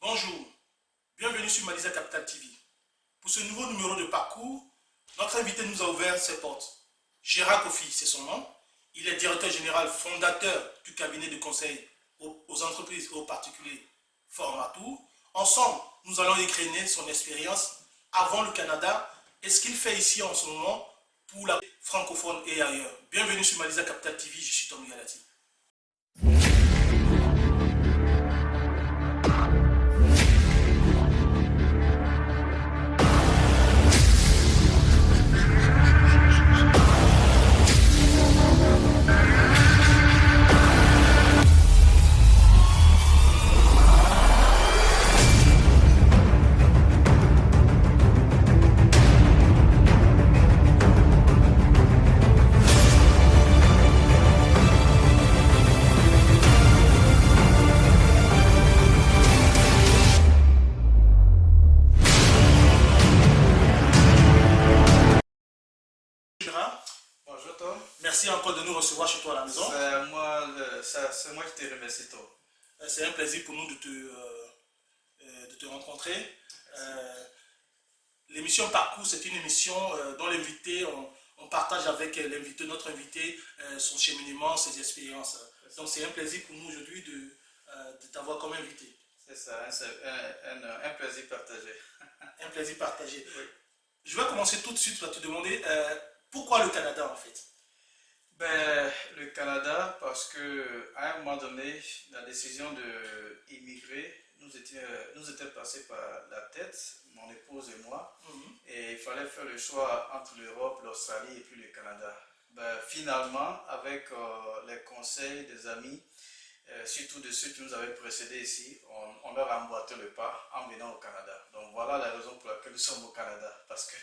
Bonjour, bienvenue sur Malisa Capital TV. Pour ce nouveau numéro de parcours, notre invité nous a ouvert ses portes. Gérard Kofi, c'est son nom. Il est directeur général fondateur du cabinet de conseil aux entreprises et aux particuliers Formatour. Ensemble, nous allons écrainer son expérience avant le Canada et ce qu'il fait ici en ce moment pour la francophone et ailleurs. Bienvenue sur Malisa Capital TV, je suis Tom Galati. Bonjour Tom. Merci encore de nous recevoir chez toi à la maison. C'est moi qui te remercie Tom. C'est un plaisir pour nous de te rencontrer. L'émission Parcours, c'est une émission dont l'invité, on partage avec l'invité, notre invité, son cheminement, ses expériences. Donc c'est un plaisir pour nous aujourd'hui de t'avoir comme invité. C'est ça, c'est un plaisir partagé. Un plaisir partagé. Oui. Je vais commencer tout de suite par te demander pourquoi le Canada en fait? Le Canada, parce que à un moment donné, la décision d'immigrer nous était passée par la tête, mon épouse et moi, et il fallait faire le choix entre l'Europe, l'Australie et puis le Canada. Finalement, avec les conseils des amis, surtout de ceux qui nous avaient précédés ici, on leur a emboîté le pas en venant au Canada. Donc voilà la raison pour laquelle nous sommes au Canada, parce que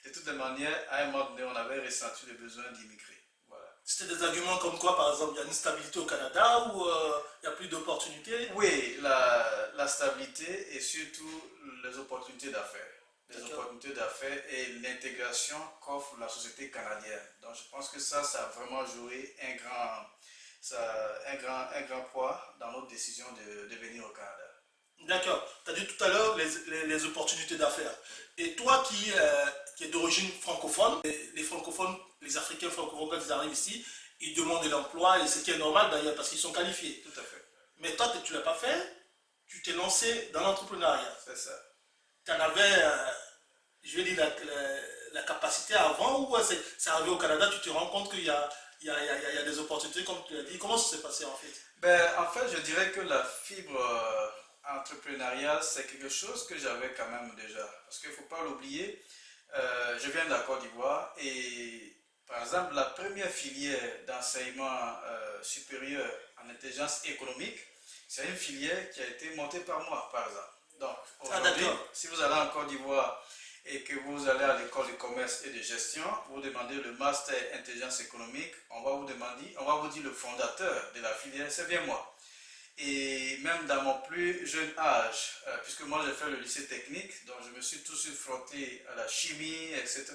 de toutes les manières, à un moment donné, on avait ressenti le besoin d'immigrer. Voilà. C'était des arguments comme quoi, par exemple, il y a une stabilité au Canada ou il n'y a plus d'opportunités? Oui, la stabilité et surtout les opportunités d'affaires. Les opportunités d'affaires et l'intégration qu'offre la société canadienne. Donc je pense que ça a vraiment joué un grand poids dans notre décision de venir au Canada. D'accord. Tu as dit tout à l'heure les opportunités d'affaires. Et toi qui es d'origine francophone, les francophones, les Africains francophones, quand ils arrivent ici, ils demandent de l'emploi, et ce qui est normal d'ailleurs parce qu'ils sont qualifiés. Tout à fait. Mais toi, tu ne l'as pas fait, tu t'es lancé dans l'entrepreneuriat. C'est ça. Tu en avais, je vais dire, la capacité avant, ou c'est arrivé au Canada, tu te rends compte qu'il y a des opportunités, comme tu l'as dit. Comment ça s'est passé en fait? En fait, je dirais que la fibre entrepreneuriale, c'est quelque chose que j'avais quand même déjà. Parce qu'il ne faut pas l'oublier, je viens de la Côte d'Ivoire et par exemple, la première filière d'enseignement supérieur en intelligence économique, c'est une filière qui a été montée par moi, par exemple. Donc, aujourd'hui, si vous allez en Côte d'Ivoire et que vous allez à l'école de commerce et de gestion, vous demandez le master intelligence économique, on va vous dire le fondateur de la filière, c'est bien moi. Et même dans mon plus jeune âge, puisque moi j'ai fait le lycée technique, donc je me suis tout de suite frotté à la chimie, etc.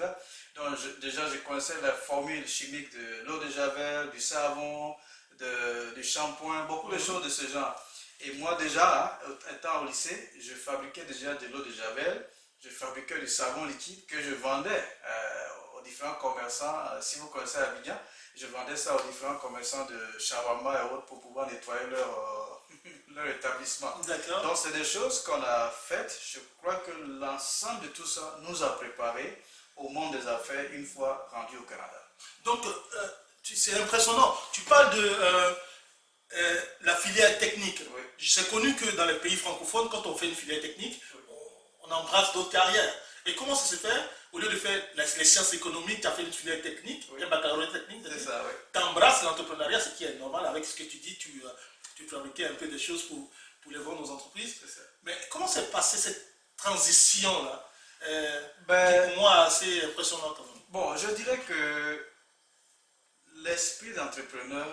Donc déjà je connaissais la formule chimique de l'eau de javel, du savon, du shampoing, beaucoup de choses de ce genre. Et moi déjà, étant au lycée, je fabriquais déjà de l'eau de javel, je fabriquais du savon liquide que je vendais aux différents commerçants. Si vous connaissez Abidjan, je vendais ça aux différents commerçants de shawarma et autres pour pouvoir nettoyer leur établissement. Donc c'est des choses qu'on a faites. Je crois que l'ensemble de tout ça nous a préparés au monde des affaires une fois rendus au Canada. Donc c'est impressionnant. Tu parles de la filière technique. Oui. C'est connu que dans les pays francophones, quand on fait une filière technique, on embrasse d'autres carrières. Et comment ça se fait? Au lieu de faire les sciences économiques, tu as fait une filière technique, un baccalauréat technique. C'est ça, oui. Tu embrasses l'entrepreneuriat, ce qui est normal avec ce que tu dis, tu fabriquais un peu de choses pour les vendre aux entreprises. C'est ça. Mais comment s'est passée cette transition-là qui pour moi assez impressionnante quand même. Bon, je dirais que l'esprit d'entrepreneur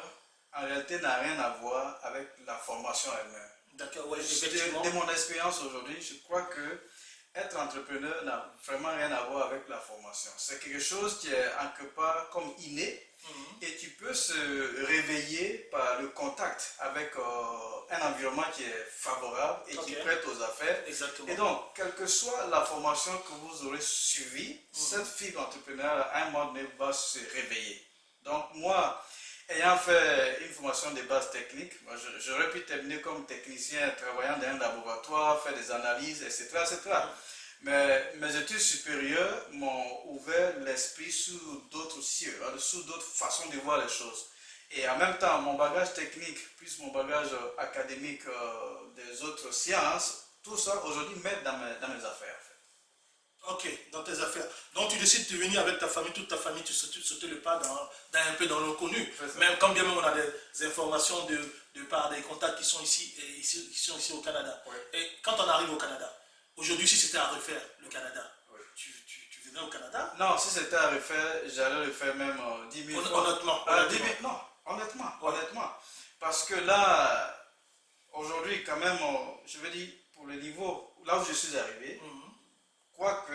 en réalité n'a rien à voir avec la formation elle-même. D'accord, ouais, effectivement. De mon expérience aujourd'hui, je crois que être entrepreneur n'a vraiment rien à voir avec la formation. C'est quelque chose qui est en quelque part comme inné et tu peux se réveiller par le contact avec un environnement qui est favorable et qui prête aux affaires. Exactement. Et donc, quelle que soit la formation que vous aurez suivie, cette fibre entrepreneuriale à un moment donné va se réveiller. Donc moi, ayant fait une formation de base technique, j'aurais pu terminer comme technicien travaillant dans un laboratoire, faire des analyses, etc. Mais mes études supérieures m'ont ouvert l'esprit sous d'autres cieux, sous d'autres façons de voir les choses. Et en même temps, mon bagage technique, plus mon bagage académique des autres sciences, tout ça aujourd'hui m'aide dans mes affaires. Ok, dans tes affaires. Donc tu décides de venir avec ta famille, toute ta famille, tu sautes le pas un peu dans l'inconnu. Même quand bien même on a des informations de par des contacts qui sont ici au Canada. Oui. Et quand on arrive au Canada, aujourd'hui si c'était à refaire le Canada, oui. tu viendrais au Canada? Non, si c'était à refaire, j'allais le faire même 10 000 fois. Honnêtement. 10 000, non, honnêtement. Parce que là, aujourd'hui quand même, je veux dire, pour le niveau, là où je suis arrivé, quoique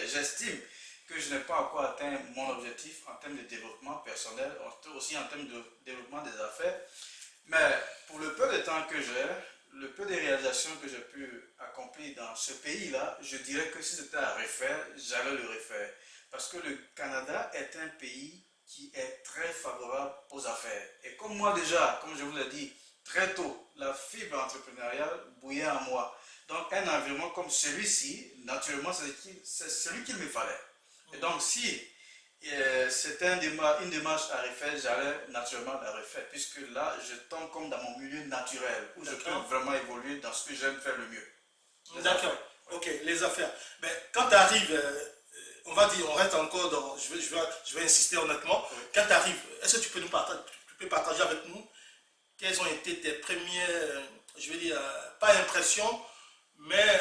j'estime que je n'ai pas encore atteint mon objectif en termes de développement personnel, aussi en termes de développement des affaires. Mais pour le peu de temps que j'ai, le peu de réalisations que j'ai pu accomplir dans ce pays-là, je dirais que si c'était à refaire, j'allais le refaire. Parce que le Canada est un pays qui est très favorable aux affaires. Et comme moi déjà, comme je vous l'ai dit, très tôt, la fibre entrepreneuriale bouillait en moi. Donc un environnement comme celui-ci, naturellement, c'est celui qu'il me fallait. Et donc si c'était une démarche à refaire, j'allais naturellement la refaire, puisque là, je tombe comme dans mon milieu naturel, où je peux vraiment évoluer dans ce que j'aime faire le mieux. D'accord, ok, les affaires. Mais quand tu arrives, on va dire, on reste encore dans, je vais insister honnêtement, quand tu arrives, est-ce que tu peux partager avec nous quelles ont été tes premières, je vais dire, pas impressions, mais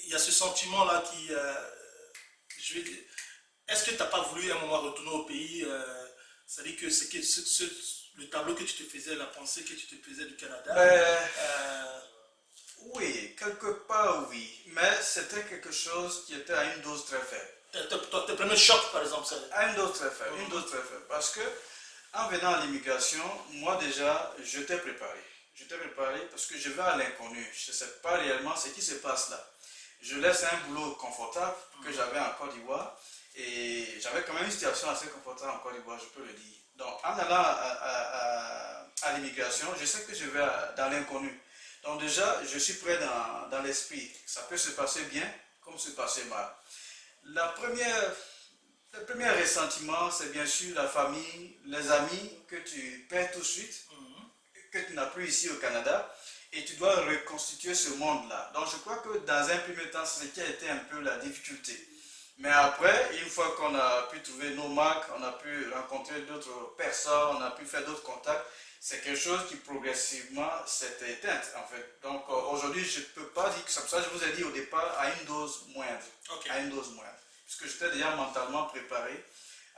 il y a ce sentiment-là qui, je vais dire, est-ce que tu n'as pas voulu à un moment retourner au pays, c'est-à-dire que le tableau que tu te faisais, la pensée que tu te faisais du Canada oui, quelque part oui, mais c'était quelque chose qui était à une dose très faible. Tes premiers chocs par exemple, c'est à une dose très faible, une dose très faible, parce que en venant à l'immigration, moi déjà, je t'ai préparé. Je t'ai préparé parce que je vais à l'inconnu. Je ne sais pas réellement ce qui se passe là. Je laisse un boulot confortable que j'avais en Côte d'Ivoire et j'avais quand même une situation assez confortable en Côte d'Ivoire, je peux le dire. Donc en allant à l'immigration, je sais que je vais dans l'inconnu. Donc déjà, je suis prêt dans l'esprit. Ça peut se passer bien comme se passer mal. Le premier ressentiment, c'est bien sûr la famille, les amis que tu perds tout de suite, que tu n'as plus ici au Canada, et tu dois reconstituer ce monde-là. Donc je crois que dans un premier temps, c'est ce qui a été un peu la difficulté. Mais après, une fois qu'on a pu trouver nos marques, on a pu rencontrer d'autres personnes, on a pu faire d'autres contacts, c'est quelque chose qui progressivement s'est éteint en fait. Donc aujourd'hui, je ne peux pas dire que c'est pour ça que je vous ai dit au départ à une dose moindre. Okay. À une dose moindre. Puisque j'étais déjà mentalement préparé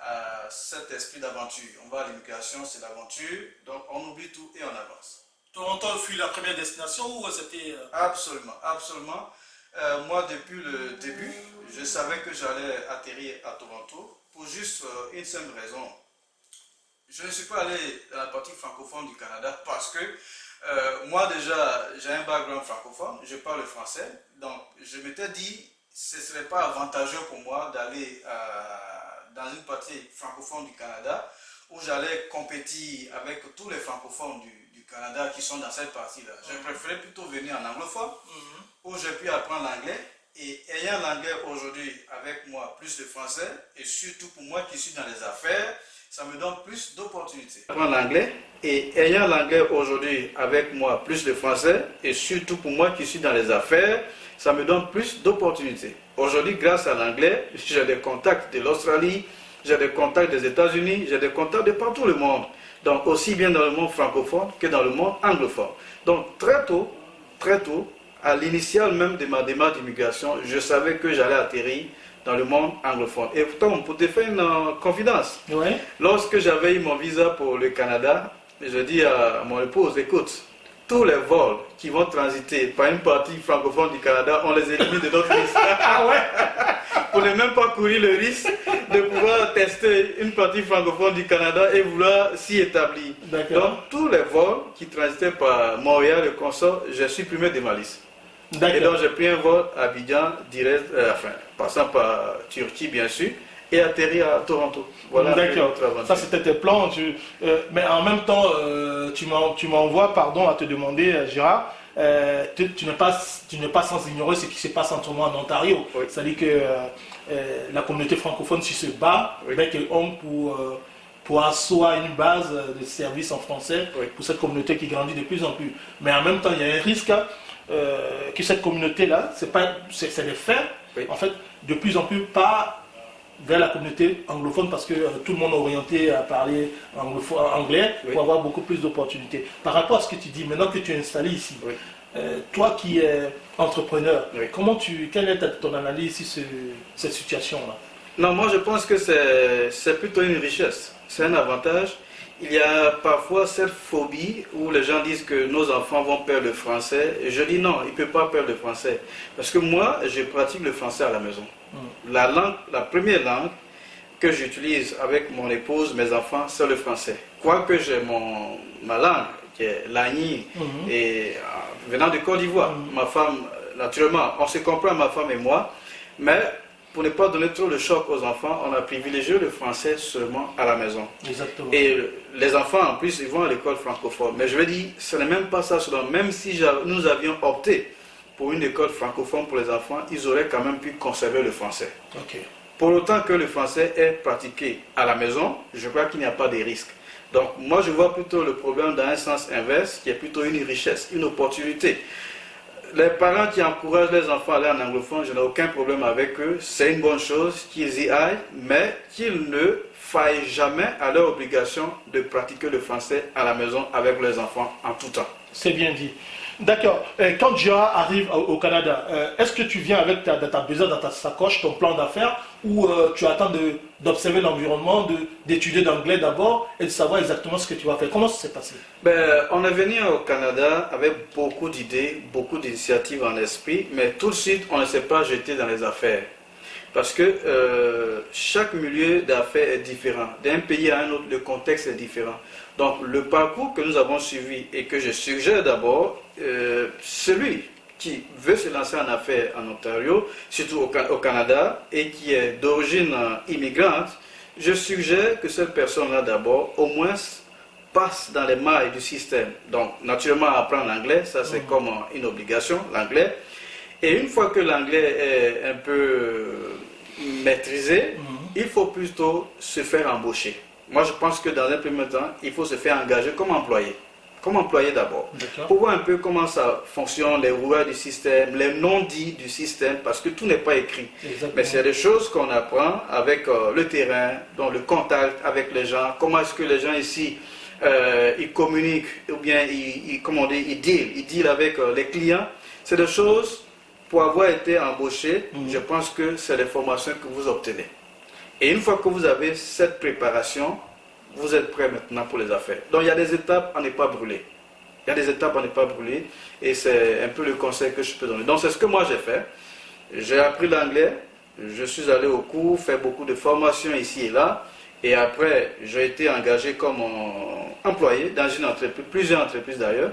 à cet esprit d'aventure. On va à l'immigration, c'est l'aventure, donc on oublie tout et on avance. Toronto fut la première destination ou c'était... Absolument, absolument. Moi, depuis le début, je savais que j'allais atterrir à Toronto pour juste une simple raison. Je ne suis pas allé dans la partie francophone du Canada parce que moi déjà, j'ai un background francophone, je parle français, donc je m'étais dit ce ne serait pas avantageux pour moi d'aller dans une partie francophone du Canada où j'allais compétir avec tous les francophones du Canada qui sont dans cette partie-là. Je préférais plutôt venir en anglophone où j'ai pu apprendre l'anglais et ayant l'anglais aujourd'hui avec moi plus de français et surtout pour moi qui suis dans les affaires, ça me donne plus d'opportunités. Apprendre l'anglais et ayant l'anglais aujourd'hui avec moi plus de français et surtout pour moi qui suis dans les affaires, ça me donne plus d'opportunités. Aujourd'hui, grâce à l'anglais, j'ai des contacts de l'Australie, j'ai des contacts des États-Unis, j'ai des contacts de partout le monde. Donc aussi bien dans le monde francophone que dans le monde anglophone. Donc très tôt, à l'initiale même de ma démarche d'immigration, je savais que j'allais atterrir dans le monde anglophone. Et pourtant, pour te faire une confidence, lorsque j'avais eu mon visa pour le Canada, je dis à mon épouse, écoute, tous les vols qui vont transiter par une partie francophone du Canada, on les élimine de notre liste. Ah ouais. Pour ne même pas courir le risque de pouvoir tester une partie francophone du Canada et vouloir s'y établir. Donc tous les vols qui transitaient par Montréal et consorts, j'ai supprimé de ma liste. Et donc j'ai pris un vol à Abidjan, direct, passant par Turquie bien sûr, et atterri à Toronto. Voilà. D'accord. Ça c'était tes plans. Mais en même temps, tu m'envoies, pardon, à te demander, Gérard, tu n'es pas sans ignorer ce qui se passe en ce moment en Ontario. Oui. C'est-à-dire que la communauté francophone se bat avec homme pour asseoir une base de services en français pour cette communauté qui grandit de plus en plus. Mais en même temps, il y a un risque que cette communauté-là, c'est les faits, en fait, de plus en plus pas vers la communauté anglophone parce que tout le monde est orienté à parler anglais pour avoir beaucoup plus d'opportunités. Par rapport à ce que tu dis, maintenant que tu es installé ici, toi qui es entrepreneur, quelle est ton analyse sur cette situation-là? Non, moi je pense que c'est plutôt une richesse, c'est un avantage. Il y a parfois cette phobie où les gens disent que nos enfants vont perdre le français. Et je dis non, ils ne peuvent pas perdre le français. Parce que moi, je pratique le français à la maison. La première langue que j'utilise avec mon épouse, mes enfants, c'est le français. Quoique j'ai ma langue, qui est l'Agni, et venant de Côte d'Ivoire, ma femme, naturellement, on se comprend, ma femme et moi, mais pour ne pas donner trop le choc aux enfants, on a privilégié le français seulement à la maison. Exactement. Et les enfants, en plus, ils vont à l'école francophone. Mais je veux dire, ce n'est même pas ça seulement. Même si nous avions opté pour une école francophone pour les enfants, ils auraient quand même pu conserver le français. Pour autant que le français est pratiqué à la maison, je crois qu'il n'y a pas de risque. Donc, moi, je vois plutôt le problème dans un sens inverse, qui est plutôt une richesse, une opportunité. Les parents qui encouragent les enfants à aller en anglophone, je n'ai aucun problème avec eux. C'est une bonne chose qu'ils y aillent, mais qu'ils ne faillent jamais à leur obligation de pratiquer le français à la maison avec leurs enfants en tout temps. C'est bien dit. D'accord. Quand Gérard arrive au Canada, est-ce que tu viens avec ta besace dans ta sacoche, ton plan d'affaires, ou tu attends d'observer l'environnement, d'étudier l'anglais d'abord et de savoir exactement ce que tu vas faire? Comment ça s'est passé? On est venu au Canada avec beaucoup d'idées, beaucoup d'initiatives en esprit, mais tout de suite, on ne s'est pas jeté dans les affaires. Parce que chaque milieu d'affaires est différent. D'un pays à un autre, le contexte est différent. Donc, le parcours que nous avons suivi et que je suggère d'abord, celui qui veut se lancer en affaires en Ontario, surtout au Canada, et qui est d'origine immigrante, je suggère que cette personne-là d'abord, au moins, passe dans les mailles du système. Donc, naturellement, apprendre l'anglais, ça c'est comme une obligation, l'anglais. Et une fois que l'anglais est un peu maîtrisé, il faut plutôt se faire embaucher. Moi, je pense que dans un premier temps, il faut se faire engager comme employé. Comme employé d'abord. Pour voir un peu comment ça fonctionne, les rouages du système, les non-dits du système, parce que tout n'est pas écrit. Exactement. Mais c'est des choses qu'on apprend avec le terrain, donc le contact avec les gens. Comment est-ce que les gens ici, ils communiquent, ou bien ils deal avec les clients. C'est des choses, pour avoir été embauché, je pense que c'est les formations que vous obtenez. Et une fois que vous avez cette préparation, vous êtes prêt maintenant pour les affaires. Donc il y a des étapes à ne pas brûler. Il y a des étapes à ne pas brûler et c'est un peu le conseil que je peux donner. Donc c'est ce que moi j'ai fait. J'ai appris l'anglais, je suis allé au cours, fait beaucoup de formations ici et là. Et après, j'ai été engagé comme employé dans une entreprise, plusieurs entreprises d'ailleurs.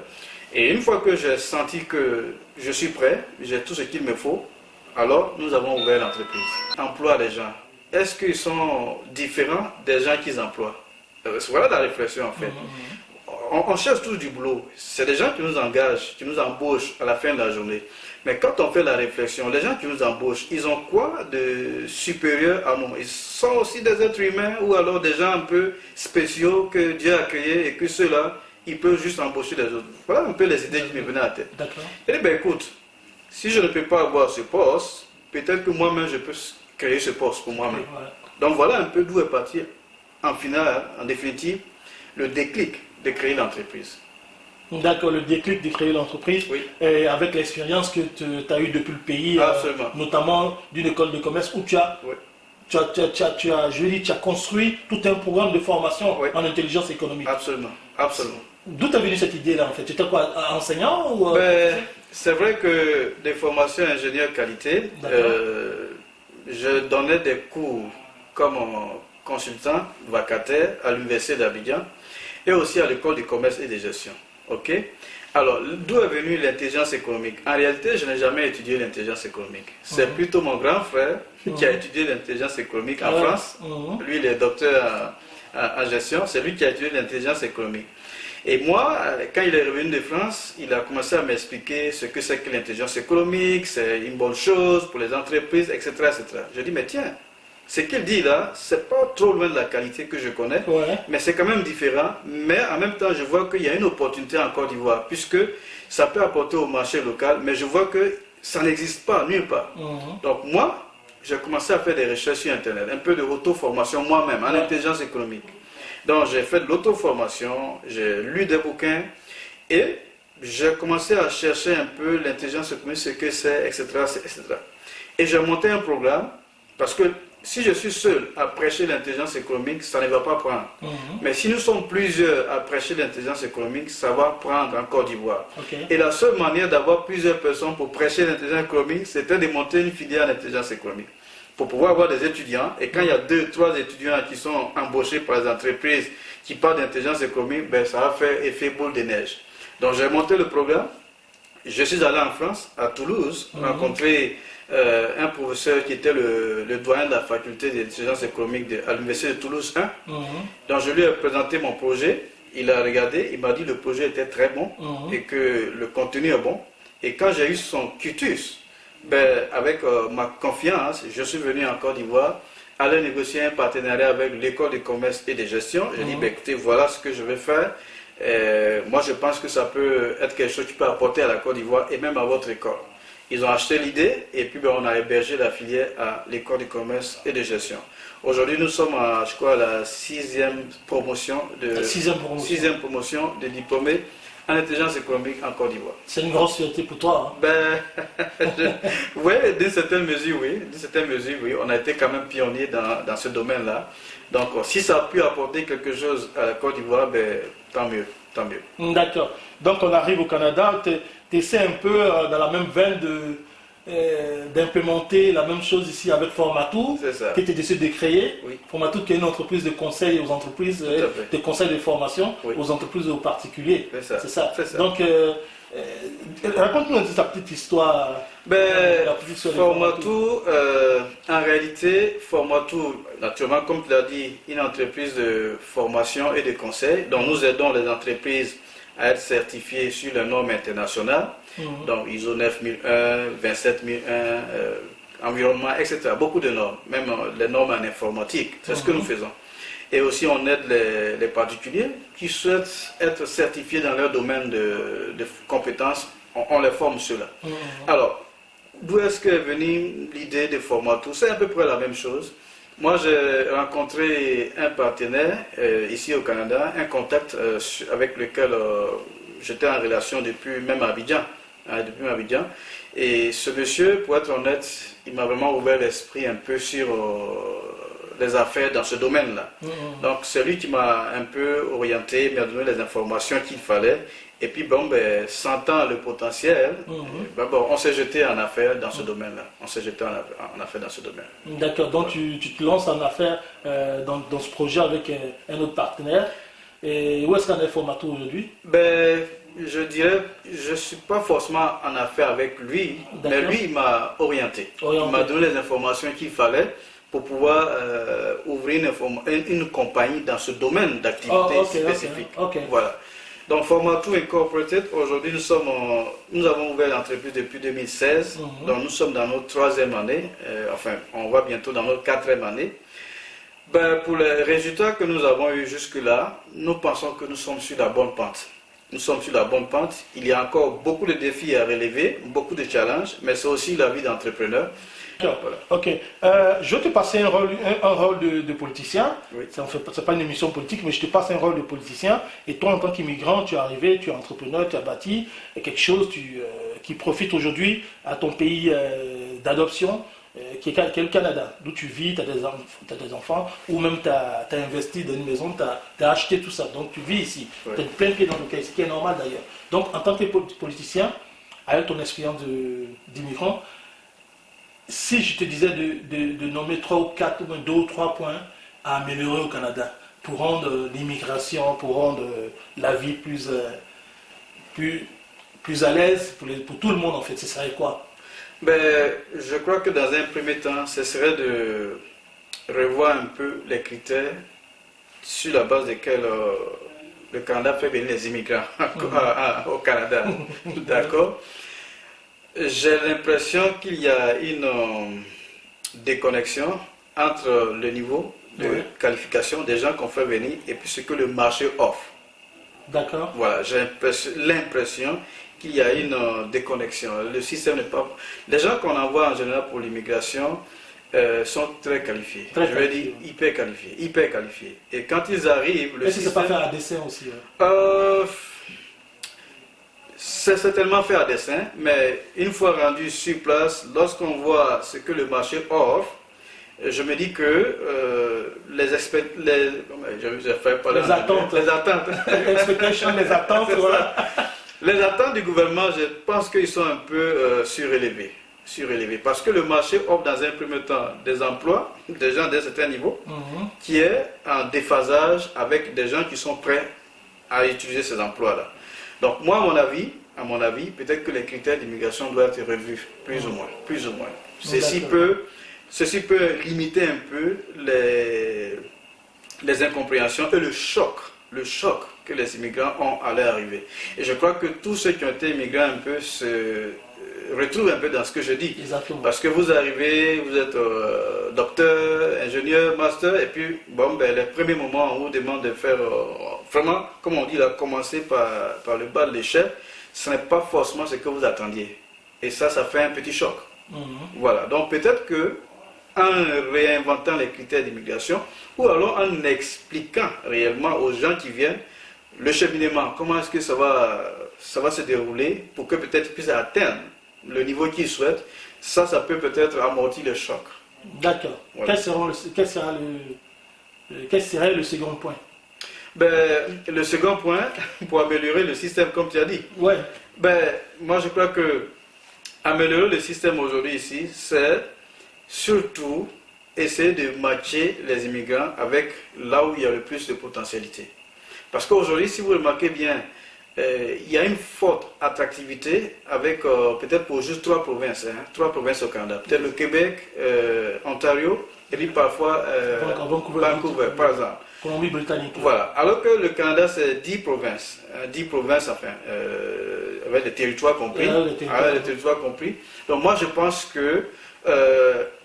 Et une fois que j'ai senti que je suis prêt, j'ai tout ce qu'il me faut, alors nous avons ouvert l'entreprise. Emploi des gens. Est-ce qu'ils sont différents des gens qu'ils emploient? Voilà la réflexion en fait. On cherche tous du boulot. C'est des gens qui nous engagent, qui nous embauchent à la fin de la journée. Mais quand on fait la réflexion, les gens qui nous embauchent, ils ont quoi de supérieur à nous? Ils sont aussi des êtres humains ou alors des gens un peu spéciaux que Dieu a créés et que ceux-là, ils peuvent juste embaucher les autres. Voilà un peu les idées qui me venaient à la tête. Et bien écoute, si je ne peux pas avoir ce poste, peut-être que moi-même je peux créer ce poste pour moi-même. Donc voilà un peu d'où est parti en finale, en définitive, le déclic de créer l'entreprise. D'accord, le déclic de créer l'entreprise, avec l'expérience que tu as eue depuis le pays, notamment d'une école de commerce où tu as construit tout un programme de formation en intelligence économique. Absolument, absolument. D'où t'es venue cette idée-là en fait? Tu étais quoi, enseignant ou c'est vrai que des formations ingénieur qualité, je donnais des cours comme consultant vacataire à l'université d'Abidjan et aussi à l'école de commerce et de gestion. Ok. Alors, d'où est venue l'intelligence économique? En réalité, je n'ai jamais étudié l'intelligence économique. C'est plutôt mon grand frère qui a étudié l'intelligence économique en France. Lui, il est docteur en gestion. C'est lui qui a étudié l'intelligence économique. Et moi, quand il est revenu de France, il a commencé à m'expliquer ce que c'est que l'intelligence économique, c'est une bonne chose pour les entreprises, etc. etc. Je dis, mais tiens, ce qu'il dit là, c'est pas trop loin de la qualité que je connais, mais c'est quand même différent. Mais en même temps, je vois qu'il y a une opportunité en Côte d'Ivoire, puisque ça peut apporter au marché local, mais je vois que ça n'existe pas, nulle part. Donc moi, j'ai commencé à faire des recherches sur Internet, un peu de auto-formation moi-même, en intelligence économique. Donc j'ai fait de l'auto-formation, j'ai lu des bouquins, et j'ai commencé à chercher un peu l'intelligence économique, ce que c'est, etc., etc. Et j'ai monté un programme, parce que si je suis seul à prêcher l'intelligence économique, ça ne va pas prendre. Mais si nous sommes plusieurs à prêcher l'intelligence économique, ça va prendre en Côte d'Ivoire. Et la seule manière d'avoir plusieurs personnes pour prêcher l'intelligence économique, c'était de monter une filière d'intelligence économique. Pour pouvoir avoir des étudiants, et quand il y a 2, 3 étudiants qui sont embauchés par les entreprises qui parlent d'intelligence économique, ben ça va faire effet boule de neige. Donc j'ai monté le programme, je suis allé en France, à Toulouse, rencontrer un professeur qui était le doyen de la faculté d'intelligence économique à l'université de Toulouse 1. Donc je lui ai présenté mon projet, il a regardé, il m'a dit que le projet était très bon et que le contenu est bon. Et quand j'ai eu son quitus, ben, avec ma confiance, je suis venu en Côte d'Ivoire, aller négocier un partenariat avec l'école de commerce et de gestion. J'ai dit, ben, écoutez, voilà ce que je vais faire. Moi, je pense que ça peut être quelque chose qui peut apporter à la Côte d'Ivoire et même à votre école. Ils ont acheté l'idée et puis ben, on a hébergé la filière à l'école de commerce et de gestion. Aujourd'hui, nous sommes à, je crois, la 6e promotion de diplômés en intelligence économique en Côte d'Ivoire. C'est une grosse fierté pour toi. Hein? Oui, d'une certaine mesure, oui. On a été quand même pionnier dans ce domaine-là. Donc, si ça a pu apporter quelque chose à la Côte d'Ivoire, ben, tant mieux, tant mieux. D'accord. Donc, on arrive au Canada, tu essaies un peu dans la même veine d'implémenter la même chose ici avec Formatou, que tu décides de créer. Formatou qui est une entreprise de conseil aux entreprises, de conseil de formation aux entreprises et aux particuliers. C'est ça. Donc, raconte-nous ta petite histoire. Formatou, en réalité, Formatou, naturellement, comme tu l'as dit, une entreprise de formation et de conseil, dont nous aidons les entreprises à être certifiées sur les normes internationales. Donc ISO 9001, 27001, environnement, etc. Beaucoup de normes, même les normes en informatique, c'est ce que nous faisons. Et aussi on aide les particuliers qui souhaitent être certifiés dans leur domaine de compétences, on les forme ceux-là. Alors, d'où est-ce qu'est venue l'idée de Formatou? C'est à peu près la même chose. Moi j'ai rencontré un partenaire ici au Canada, un contact avec lequel j'étais en relation depuis même Abidjan. Depuis Abidjan. Et ce monsieur, pour être honnête, il m'a vraiment ouvert l'esprit un peu sur les affaires dans ce domaine-là. Donc c'est lui qui m'a un peu orienté, m'a donné les informations qu'il fallait. Et puis bon, ben, sentant le potentiel, on s'est jeté en affaires dans ce domaine-là. D'accord, donc tu te lances en affaires dans ce projet avec un autre partenaire. Et où est-ce qu'on est Formatou aujourd'hui? Je dirais, je ne suis pas forcément en affaire avec lui, mais lui, il m'a orienté. Il m'a donné les informations qu'il fallait pour pouvoir ouvrir une compagnie dans ce domaine d'activité spécifique. Voilà. Donc, Formatou Incorporated, aujourd'hui, nous avons ouvert l'entreprise depuis 2016. Donc, nous sommes dans notre 3e année. Enfin, on va bientôt dans notre 4e année. Pour les résultats que nous avons eus jusque-là, nous pensons que nous sommes sur la bonne pente. Nous sommes sur la bonne pente. Il y a encore beaucoup de défis à relever, beaucoup de challenges, mais c'est aussi la vie d'entrepreneur. Voilà. Ok. Je vais te passer un rôle de politicien. Ce n'est pas une émission politique, mais je te passe un rôle de politicien. Et toi, en tant qu'immigrant, tu es arrivé, tu es entrepreneur, tu as bâti quelque chose qui profite aujourd'hui à ton pays d'adoption, qui est le Canada, d'où tu vis, tu as des enfants, ou même tu as investi dans une maison, tu as acheté tout ça, donc tu vis ici, tu as plein pied dans le cas, ce qui est normal d'ailleurs. Donc en tant que politicien, avec ton expérience d'immigrant, si je te disais de nommer 3 ou 4 ou 2 ou 3 points à améliorer au Canada, pour rendre l'immigration, pour rendre la vie plus à l'aise pour tout le monde en fait, ce serait quoi? Ben, je crois que dans un premier temps, ce serait de revoir un peu les critères sur la base desquels le Canada fait venir les immigrants au Canada. D'accord? J'ai l'impression qu'il y a une déconnexion entre le niveau de qualification des gens qu'on fait venir et puis ce que le marché offre. D'accord. Voilà, j'ai l'impression qu'il y a une déconnexion. Le système n'est pas... Les gens qu'on envoie en général pour l'immigration sont très qualifiés. Je veux dire hyper qualifiés. Et quand ils arrivent... Est-ce que c'est pas fait à dessein aussi? C'est certainement fait à dessein, mais une fois rendu sur place, lorsqu'on voit ce que le marché offre, je me dis que les attentes, voilà. Les attentes du gouvernement, je pense qu'ils sont un peu surélevées. Parce que le marché offre dans un premier temps des emplois, des gens d'un certain niveau, qui est en déphasage avec des gens qui sont prêts à utiliser ces emplois-là. Donc moi, à mon avis, peut-être que les critères d'immigration doivent être revus, plus ou moins. Ceci peut limiter un peu les incompréhensions et le choc que les immigrants ont à leur arrivée. Et je crois que tous ceux qui ont été immigrants un peu se retrouvent un peu dans ce que je dis. Exactement. Parce que vous arrivez, vous êtes docteur, ingénieur, master, et puis les premiers moments où on vous demande de faire vraiment, comme on dit là, commencer par le bas de l'échelle, ce n'est pas forcément ce que vous attendiez. Et ça fait un petit choc. Voilà, donc peut-être que en réinventant les critères d'immigration ou alors en expliquant réellement aux gens qui viennent le cheminement, comment est-ce que ça va se dérouler pour que peut-être ils puissent atteindre le niveau qu'ils souhaitent, ça peut-être amortir le choc. D'accord. Voilà. Quel serait le second point? Le second point, pour améliorer le système, comme tu as dit. Ouais. Moi je crois que améliorer le système aujourd'hui ici, c'est surtout essayer de matcher les immigrants avec là où il y a le plus de potentialité. Parce qu'aujourd'hui, si vous remarquez bien, il y a une forte attractivité avec peut-être pour juste 3 provinces, 3 provinces au Canada. Peut-être le Québec, Ontario, et puis parfois Vancouver, par exemple. Colombie-Britannique. Voilà. Alors que le Canada, c'est 10 provinces. 10 provinces, avec des territoires compris. Les territoires compris. Donc moi, je pense que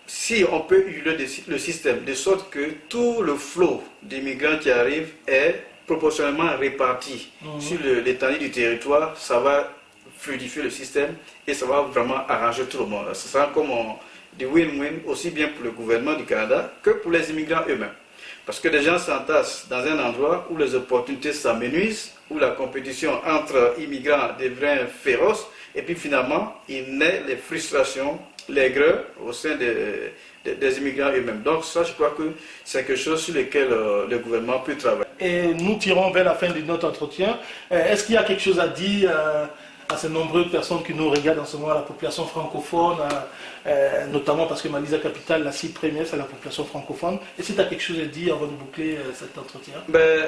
si on peut huiler le système de sorte que tout le flot d'immigrants qui arrivent est proportionnellement réparti sur l'étendue du territoire, ça va fluidifier le système et ça va vraiment arranger tout le monde. Ça sera comme du win-win aussi bien pour le gouvernement du Canada que pour les immigrants eux-mêmes. Parce que les gens s'entassent dans un endroit où les opportunités s'amenuisent, où la compétition entre immigrants devient féroce, et puis finalement, il naît les frustrations, l'aigreur au sein des immigrants eux-mêmes. Donc ça, je crois que c'est quelque chose sur lequel le gouvernement peut travailler. Et nous tirons vers la fin de notre entretien. Est-ce qu'il y a quelque chose à dire à ces nombreuses personnes qui nous regardent en ce moment, la population francophone, notamment parce que Malisa Capital, la cible première, c'est la population francophone. Est-ce que tu as quelque chose à dire avant de boucler cet entretien?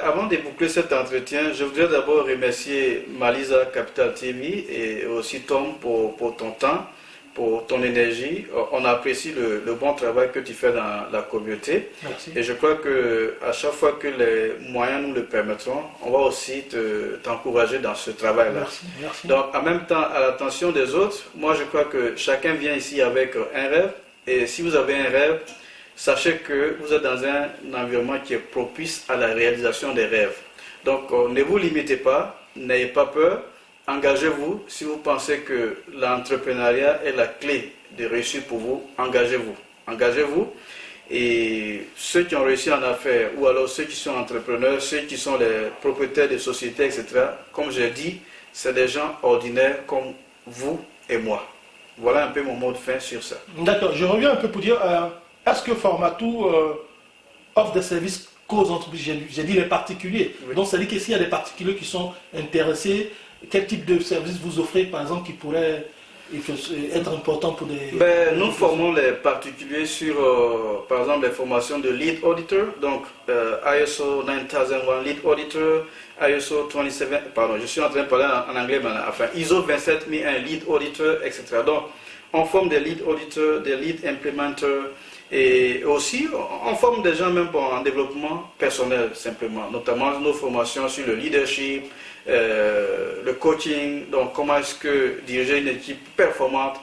Avant de boucler cet entretien, je voudrais d'abord remercier Malisa Capital TV et aussi Tom pour ton temps, pour ton énergie. On apprécie le bon travail que tu fais dans la communauté. Merci. Et je crois qu'à chaque fois que les moyens nous le permettront, on va aussi t'encourager dans ce travail-là. Merci. Donc, en même temps, à l'attention des autres, moi je crois que chacun vient ici avec un rêve. Et si vous avez un rêve, sachez que vous êtes dans un environnement qui est propice à la réalisation des rêves. Donc, ne vous limitez pas, n'ayez pas peur. Engagez-vous. Si vous pensez que l'entrepreneuriat est la clé de réussite pour vous, engagez-vous. Engagez-vous. Et ceux qui ont réussi en affaires, ou alors ceux qui sont entrepreneurs, ceux qui sont les propriétaires de sociétés, etc., comme j'ai dit, c'est des gens ordinaires comme vous et moi. voilà un peu mon mot de fin sur ça. D'accord, je reviens un peu pour dire, est-ce que Formatou offre des services qu'aux entreprises, j'ai dit les particuliers. Oui. Donc, ça veut dire que s'il y a des particuliers qui sont intéressés, quel type de services vous offrez, par exemple, qui pourrait être important pour des... Nous formons les particuliers sur, par exemple, les formations de Lead Auditor, donc ISO 9001 Lead Auditor, ISO 27, pardon, je suis en train de parler en anglais maintenant, enfin ISO 27001 Lead Auditor, etc. Donc, on forme des Lead Auditors, des Lead Implementers, et aussi, on forme des gens même en développement personnel, simplement, notamment nos formations sur le leadership, le coaching, donc comment est-ce que diriger une équipe performante.